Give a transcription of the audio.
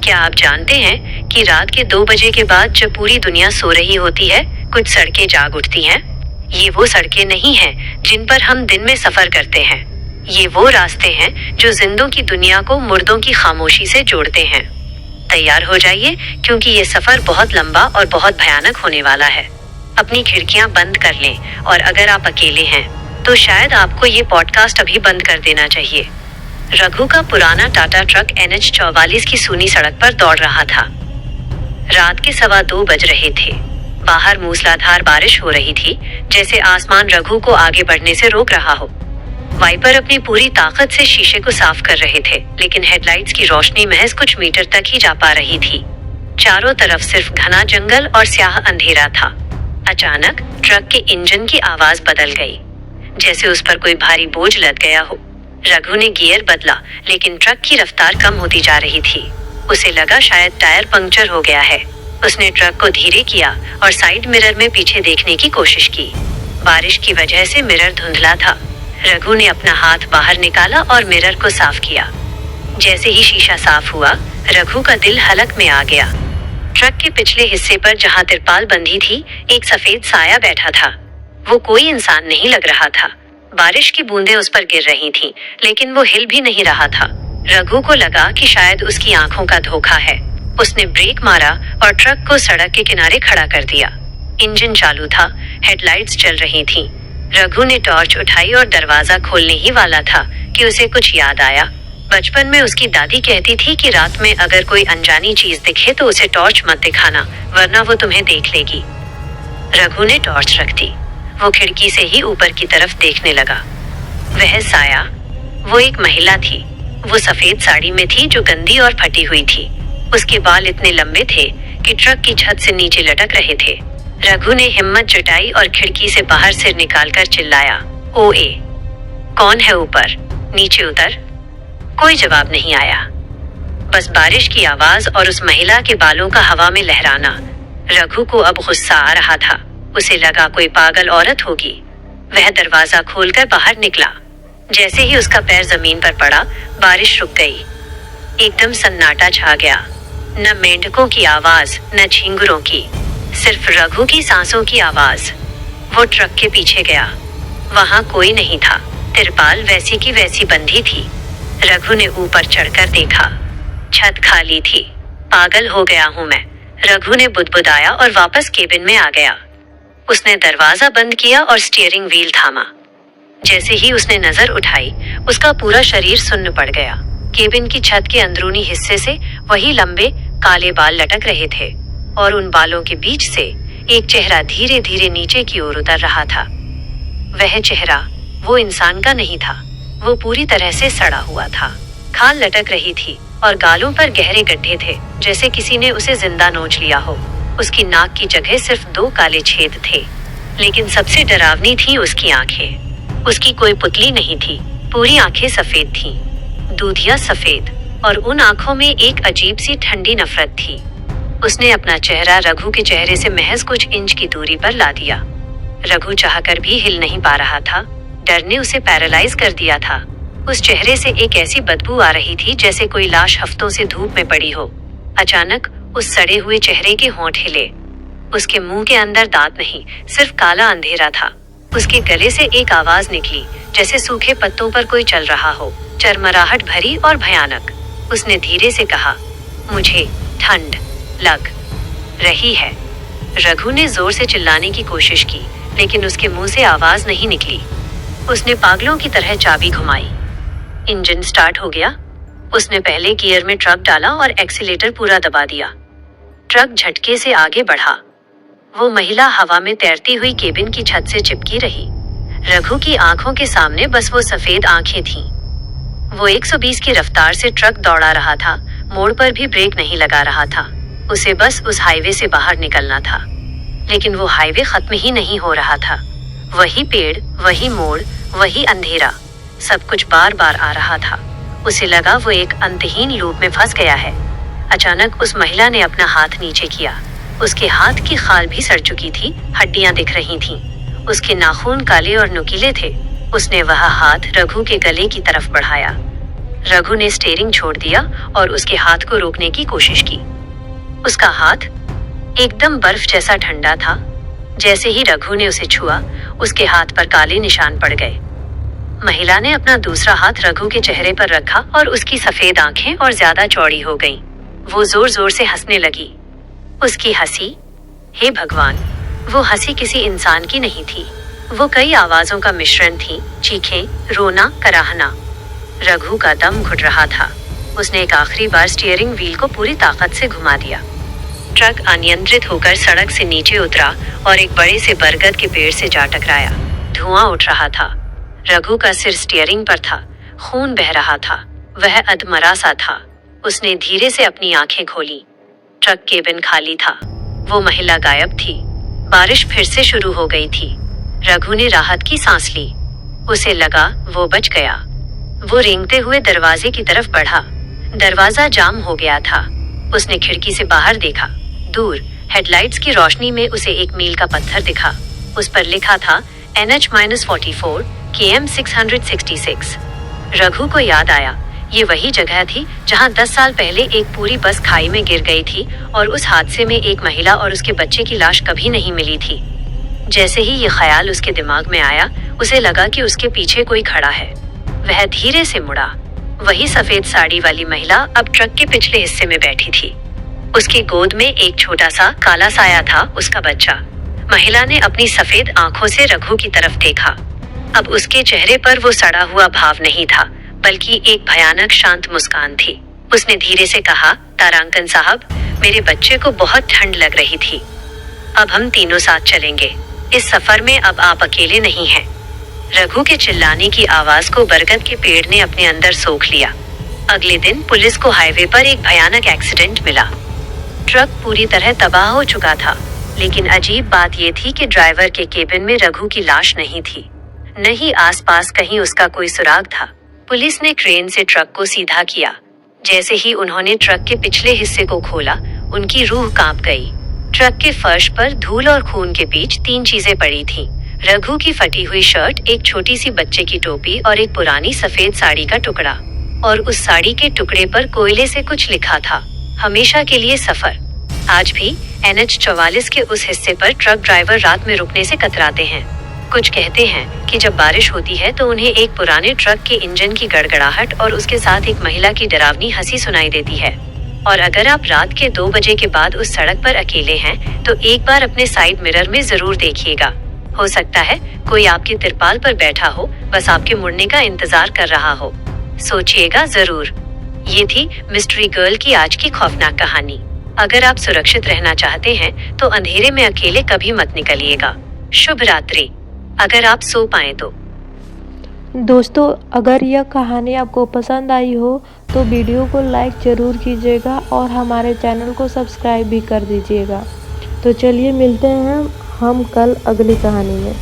क्या आप जानते हैं कि रात के 2 बजे के बाद जब पूरी दुनिया सो रही होती है, कुछ सड़कें जाग उठती हैं? ये वो सड़कें नहीं हैं जिन पर हम दिन में सफर करते हैं। ये वो रास्ते हैं जो जिंदों की दुनिया को मुर्दों की खामोशी से जोड़ते हैं। तैयार हो जाइए, क्योंकि ये सफर बहुत लंबा और बहुत भयानक होने वाला है। अपनी खिड़कियां बंद कर लें, और अगर आप अकेले हैं तो शायद आपको ये पॉडकास्ट अभी बंद कर देना चाहिए। रघु का पुराना टाटा ट्रक NH44 की सूनी सड़क पर दौड़ रहा था। रात के 2:15 बज रहे थे। बाहर मूसलाधार बारिश हो रही थी, जैसे आसमान रघु को आगे बढ़ने से रोक रहा हो। वाइपर अपनी पूरी ताकत से शीशे को साफ कर रहे थे, लेकिन हेडलाइट्स की रोशनी महज कुछ मीटर तक ही जा पा रही थी। चारों तरफ सिर्फ घना जंगल और स्याह अंधेरा था। अचानक ट्रक के इंजन की आवाज बदल गई, जैसे उस पर कोई भारी बोझ लद गया हो। रघु ने गियर बदला, लेकिन ट्रक की रफ्तार कम होती जा रही थी। उसे लगा शायद टायर पंक्चर हो गया है। उसने ट्रक को धीरे किया और साइड मिरर में पीछे देखने की कोशिश की। बारिश की वजह से मिरर धुंधला था। रघु ने अपना हाथ बाहर निकाला और मिरर को साफ किया। जैसे ही शीशा साफ हुआ, रघु का दिल हलक में आ गया। ट्रक के पिछले हिस्से पर जहां तिरपाल बंधी थी, एक सफेद साया बैठा था। वो कोई इंसान नहीं लग रहा था। बारिश की बूंदें उस पर गिर रही थीं, लेकिन वो हिल भी नहीं रहा था। रघु को लगा कि शायद उसकी आंखों का धोखा है। उसने ब्रेक मारा और ट्रक को सड़क के किनारे खड़ा कर दिया। इंजन चालू था, हेडलाइट्स चल रही थीं। रघु ने टॉर्च उठाई और दरवाजा खोलने ही वाला था कि उसे कुछ याद आया। बचपन में उसकी दादी कहती थी कि रात में अगर कोई अनजानी चीज दिखे तो उसे टॉर्च मत दिखाना, वरना वो तुम्हें देख लेगी। रघु ने टॉर्च रख दी। वो खिड़की से ही ऊपर की तरफ देखने लगा। वह साया, वो एक महिला थी। वो सफेद साड़ी में थी जो गंदी और फटी हुई थी। उसके बाल इतने लंबे थे कि ट्रक की छत से नीचे लटक रहे थे। रघु ने हिम्मत जुटाई और खिड़की से बाहर सिर निकालकर चिल्लाया, ओए, कौन है ऊपर? नीचे उतर। कोई जवाब नहीं आया, बस बारिश की आवाज और उस महिला के बालों का हवा में लहराना। रघु को अब गुस्सा आ रहा था। उसे लगा कोई पागल औरत होगी। वह दरवाजा खोलकर बाहर निकला। जैसे ही उसका पैर जमीन पर पड़ा, बारिश रुक गई। एकदम सन्नाटा छा गया। न मेंढकों की आवाज, न झींगुरों की, सिर्फ रघु की सांसों की आवाज। वो ट्रक के पीछे गया। वहां कोई नहीं था। तिरपाल वैसी की वैसी बंधी थी। रघु ने ऊपर चढ़कर देखा। छत खाली थी। पागल हो गया हूं मैं, रघु ने बुदबुदाया और वापस केबिन में आ गया। उसने दरवाजा बंद किया और स्टीयरिंग व्हील थामा। जैसे ही उसने नजर उठाई, उसका पूरा शरीर सुन्न पड़ गया। केबिन की छत के अंदरूनी हिस्से से वही लंबे काले बाल लटक रहे थे, और उन बालों के बीच से एक चेहरा धीरे धीरे नीचे की ओर उतर रहा था। वह चेहरा वो इंसान का नहीं था। वो पूरी तरह से सड़ा हुआ था। खाल लटक रही थी और गालों पर गहरे गड्ढे थे, जैसे किसी ने उसे जिंदा नोच लिया हो। उसकी नाक की जगह सिर्फ 2 काले छेद थे, लेकिन सबसे डरावनी थी उसकी आंखें। उसकी कोई पुतली नहीं थी, पूरी आंखें सफेद थीं, दूधिया सफेद, और उन आंखों में एक अजीब सी ठंडी नफरत थी। उसने अपना चेहरा रघु के चेहरे से महज कुछ इंच की दूरी पर ला दिया। रघु चाहकर भी हिल नहीं पा रहा था। डर ने उसे पैरालाइज कर दिया था। उस चेहरे से एक ऐसी बदबू आ रही थी जैसे कोई लाश हफ्तों से धूप में पड़ी हो। अचानक उस सड़े हुए चेहरे के होंठ हिले। उसके मुंह के अंदर दांत नहीं, सिर्फ काला अंधेरा था। उसके गले से एक आवाज निकली, जैसे सूखे पत्तों पर कोई चल रहा हो, चरमराहट भरी और भयानक। उसने धीरे से कहा, मुझे ठंड लग रही है। रघु ने जोर से चिल्लाने की कोशिश की, लेकिन उसके मुंह से आवाज नहीं निकली। उसने पागलों की तरह चाबी घुमाई। इंजन स्टार्ट हो गया। उसने पहले गियर में ट्रक डाला और एक्सीलेटर पूरा दबा दिया। ट्रक झटके से आगे बढ़ा। वो महिला हवा में तैरती हुई केबिन की छत से चिपकी रही। रघु की आंखों के सामने बस वो सफेद आंखें थीं। वो 120 की रफ्तार से ट्रक दौड़ा रहा था। मोड़ पर भी ब्रेक नहीं लगा रहा था। उसे बस उस हाईवे से बाहर निकलना था। लेकिन वो हाईवे खत्म ही नहीं हो रहा था। वही पेड़, वही मोड़, वही अंधेरा, सब कुछ बार बार आ रहा था। उसे लगा वो एक अंतहीन लूप में फंस गया है। अचानक उस महिला ने अपना हाथ नीचे किया। उसके हाथ की खाल भी सड़ चुकी थी, हड्डियां दिख रही थीं। उसके नाखून काले और नुकीले थे। उसने वह हाथ रघु के गले की तरफ बढ़ाया। रघु ने स्टीयरिंग छोड़ दिया और उसके हाथ को रोकने की कोशिश की। उसका हाथ एकदम बर्फ जैसा ठंडा था। जैसे ही रघु ने उसे छुआ, उसके हाथ पर काले निशान पड़ गए। महिला ने अपना दूसरा हाथ रघु के चेहरे पर रखा और उसकी सफेद आंखें और ज्यादा चौड़ी हो गईं। वो जोर जोर से हंसने लगी। उसकी हंसी, हे भगवान, वो हंसी किसी इंसान की नहीं थी। वो कई आवाजों का मिश्रण थी, चीखें, रोना, कराहना। रघु का दम घुट रहा था। उसने एक आखिरी बार स्टीयरिंग व्हील को पूरी ताकत से घुमा दिया। ट्रक अनियंत्रित होकर सड़क से नीचे उतरा और एक बड़े से बरगद के पेड़ से जा टकराया। धुआं उठ रहा था। रघु का सिर स्टीयरिंग पर था। खून बह रहा था। वह अधमरा सा था। उसने धीरे से अपनी आंखें खोली। ट्रक केबिन खाली था। वो महिला गायब थी। बारिश फिर से शुरू हो गई थी। रघु ने राहत की सांस ली। उसे लगा वो बच गया। वो रेंगते हुए दरवाजे की तरफ बढ़ा। दरवाजा जाम हो गया था। उसने खिड़की से बाहर देखा। दूर हेडलाइट्स की रोशनी में उसे एक मील का पत्थर दिखा। उस पर लिखा था NH-44 KM 666। रघु को याद आया, ये वही जगह थी जहां 10 साल पहले एक पूरी बस खाई में गिर गई थी और उस हादसे में एक महिला और उसके बच्चे की लाश कभी नहीं मिली थी। जैसे ही ये ख्याल उसके दिमाग में आया, उसे लगा कि उसके पीछे कोई खड़ा है। वह धीरे से मुड़ा। वही सफेद साड़ी वाली महिला अब ट्रक के पिछले हिस्से में बैठी थी। उसकी गोद में एक छोटा सा काला साया था, उसका बच्चा। महिला ने अपनी सफेद आंखों से रघु की तरफ देखा। अब उसके चेहरे पर वो सड़ा हुआ भाव नहीं था, बल्कि एक भयानक शांत मुस्कान थी। उसने धीरे से कहा, तारांकन साहब, मेरे बच्चे को बहुत ठंड लग रही थी। अब हम तीनों साथ चलेंगे। इस सफर में अब आप अकेले नहीं हैं। रघु के चिल्लाने की आवाज को बरगद के पेड़ ने अपने अंदर सोख लिया। अगले दिन पुलिस को हाईवे पर एक भयानक एक्सीडेंट मिला। ट्रक पूरी तरह तबाह हो चुका था, लेकिन अजीब बात यह थी कि ड्राइवर के केबिन में रघु की लाश नहीं थी। न ही आसपास कहीं उसका कोई सुराग था। पुलिस ने क्रेन से ट्रक को सीधा किया। जैसे ही उन्होंने ट्रक के पिछले हिस्से को खोला, उनकी रूह कांप गई। ट्रक के फर्श पर धूल और खून के बीच 3 चीजें पड़ी थीं। रघु की फटी हुई शर्ट, एक छोटी सी बच्चे की टोपी और एक पुरानी सफेद साड़ी का टुकड़ा। और उस साड़ी के टुकड़े पर कोयले से कुछ लिखा था, हमेशा के लिए सफर। आज भी NH-44 के उस हिस्से पर ट्रक ड्राइवर रात में रुकने से कतराते हैं। कुछ कहते हैं कि जब बारिश होती है तो उन्हें एक पुराने ट्रक के इंजन की गड़गड़ाहट और उसके साथ एक महिला की डरावनी हंसी सुनाई देती है। और अगर आप रात के 2 बजे के बाद उस सड़क पर अकेले हैं, तो एक बार अपने साइड मिरर में जरूर देखिएगा। हो सकता है कोई आपके तिरपाल पर बैठा हो, बस आपके मुड़ने का इंतजार कर रहा हो। सोचिएगा जरूर। ये थी मिस्ट्री गर्ल की आज की खौफनाक कहानी। अगर आप सुरक्षित रहना चाहते हैं तो अंधेरे में अकेले कभी मत निकलिएगा। शुभ रात्रि, अगर आप सो पाए तो। दोस्तों, अगर यह कहानी आपको पसंद आई हो तो वीडियो को लाइक ज़रूर कीजिएगा और हमारे चैनल को सब्सक्राइब भी कर दीजिएगा। तो चलिए मिलते हैं हम कल अगली कहानी में।